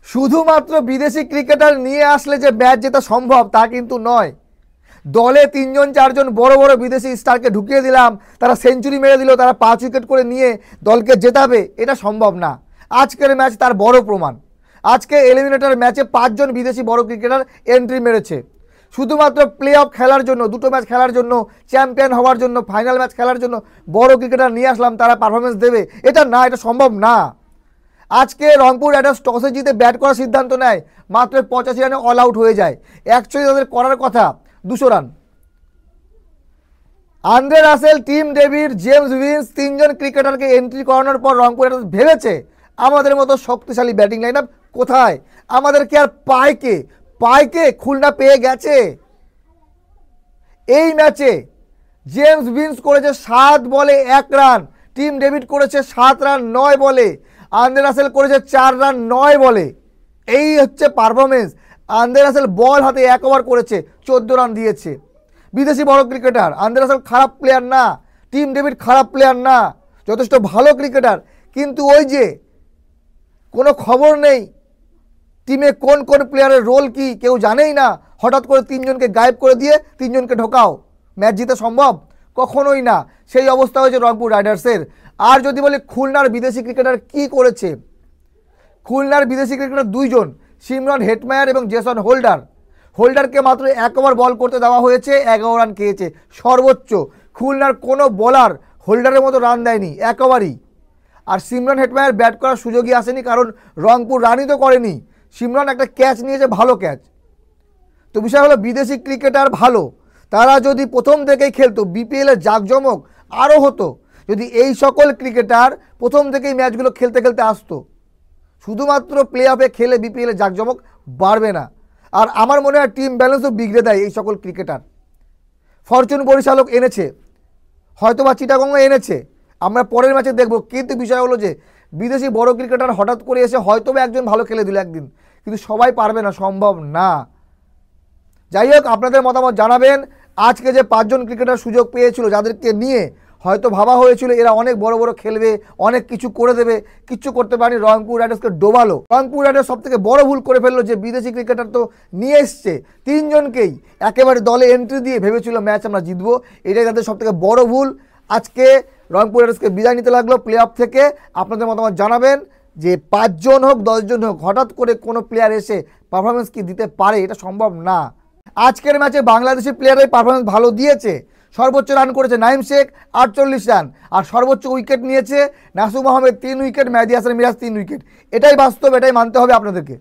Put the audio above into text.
শুধুমাত্র বিদেশি ক্রিকেটার নিয়ে আসলে যে ম্যাচ জেতা সম্ভব তা কিন্তু নয়। দলে 3জন 4জন বড় বড় বিদেশি স্টারকে ঢুকিয়ে দিলাম, তারা সেঞ্চুরি মেরে দিল, তারা 5 উইকেট করে নিয়ে দলকে জেতাবে, এটা সম্ভব না। আজকের ম্যাচ তার বড় প্রমাণ। আজকে এলিমিনেটর ম্যাচে 5জন বিদেশি বড় ক্রিকেটার এন্ট্রি মেরেছে। শুধুমাত্র প্লে অফ খেলার জন্য, দুটো ম্যাচ খেলার জন্য, চ্যাম্পিয়ন হওয়ার জন্য, ফাইনাল ম্যাচ খেলার জন্য বড় ক্রিকেটার নিয়ে আসলাম, তারা পারফরমেন্স দেবে, এটা না, এটা সম্ভব না। আজকে রংপুর রাইডার্স টসে জিতে ব্যাট করার সিদ্ধান্ত নেয়, মাত্র 85 রানে অল আউট হয়ে যায়। অ্যাকচুয়ালি তাদের করার কথা 200 run. Andre Russell, Tim David, James Vince 3জন ক্রিকেটারকে এন্ট্রি করানোর পর রংপুর রাইডার্স ভেবেছে আমাদের মতো শক্তিশালী ব্যাটিং লাইন আপ কোথায়, আমাদের কি আর পায়কে খুলনা পেয়ে গেছে। এই ম্যাচে জেমস ভিন্স করেছে 7 বলে 1 রান, টিম ডেভিড করেছে 7 রান 9 বলে, আন্দ্রে রাসেল করেছে 4 রান 9 বলে। এই হচ্ছে পারফরমেন্স। আন্দ্রে রাসেল বল হাতে 1 ওভার করেছে, 14 রান দিয়েছে। বিদেশি বড় ক্রিকেটার। আন্দ্রে রাসেল খারাপ প্লেয়ার না, টিম ডেভিড খারাপ প্লেয়ার না, যথেষ্ট ভালো ক্রিকেটার। কিন্তু ওই যে কোনো খবর নেই টিমে কোন কোন প্লেয়ারের রোল কি কেউ জানেই না, হঠাৎ করে 3জনকে গায়েব করে দিয়ে 3জনকে ঢোকাও, ম্যাচ জিতে সম্ভব? কখনোই না। সেই অবস্থা হয়েছে রংপুর রাইডার্সের। আর যদি বলি খুলনার বিদেশি ক্রিকেটার কি করেছে, খুলনার বিদেশি ক্রিকেটার 2জন, সিমরন হেটমায়ার এবং জেসন হোল্ডারকে মাত্র 1 ওভার বল করতে দেওয়া হয়েছে, 11 রান খেয়েছে সর্বোচ্চ। খুলনার কোনো বোলার হোল্ডারের মতো রান দেয়নি, 1 ওভারই। আর সিমরন হেটমায়ার ব্যাট করার সুযোগই আসেনি, কারণ রংপুর রানই তো করেনি। সিমরন একটা ক্যাচ নিয়েছে, ভালো ক্যাচ। তো বিষয় হলো বিদেশি ক্রিকেটার ভালো, তারা যদি প্রথম থেকেই খেলতো বিপিএলের জাঁকজমক আরও হতো। যদি এই সকল ক্রিকেটার প্রথম থেকেই ম্যাচগুলো খেলতে খেলতে আসতো, শুধুমাত্র প্লে অফে খেলে বিপিএলের জাঁকজমক বাড়বে না। আর আমার মনে হয় টিম ব্যালেন্সও বিগড়ে দেয় এই সকল ক্রিকেটার। ফরচুন পরিচালক এনেছে, হয়তো বা চিটাগংয়ে এনেছে, আমরা পরের ম্যাচে দেখব। কিন্তু বিষয় হলো যে বিদেশি বড় ক্রিকেটার হঠাৎ করে এসে হয়তো বা একজন ভালো খেলে দিল একদিন, কিন্তু সবাই পারবে না, সম্ভব না। যাই হোক, আপনাদের মতামত জানাবেন। আজকে যে 5জন ক্রিকেটার সুযোগ পেয়েছিল, যাদেরকে নিয়ে হয়তো ভাবা হয়েছিল এরা অনেক বড় বড় খেলবে, অনেক কিছু করে দেবে, কিচ্ছু করতে পারেনি, রংপুর রাইডার্সকে ডোবালো। রংপুর রাইডার্স সব থেকে বড় ভুল করে ফেললো যে বিদেশি ক্রিকেটার তো নিয়ে এসছে, 3জনকেই একেবারে দলে এন্ট্রি দিয়ে ভেবেছিল ম্যাচ আমরা জিতবো। এটাই তাদের সব থেকে বড় ভুল। আজকে রংপুর রাইডার্সকে বিদায় নিতে লাগলো প্লে অফ থেকে। আপনাদের মতামত জানাবেন যে 5জন হোক 10জন হোক, হঠাৎ করে কোনো প্লেয়ার এসে পারফরমেন্স কি দিতে পারে, এটা সম্ভব না। আজকের ম্যাচে বাংলাদেশি প্লেয়ারের পারফরমেন্স ভালো দিয়েছে। সর্বোচ্চ রান করেছে নাইম শেখ 48 রান, আর সর্বোচ্চ উইকেট নিয়েছে নাসুম আহমেদ 3 উইকেট, মেহেদী হাসান মিরাজ 3 উইকেট। এটাই বাস্তব, এটাই মানতে হবে আপনাদেরকে।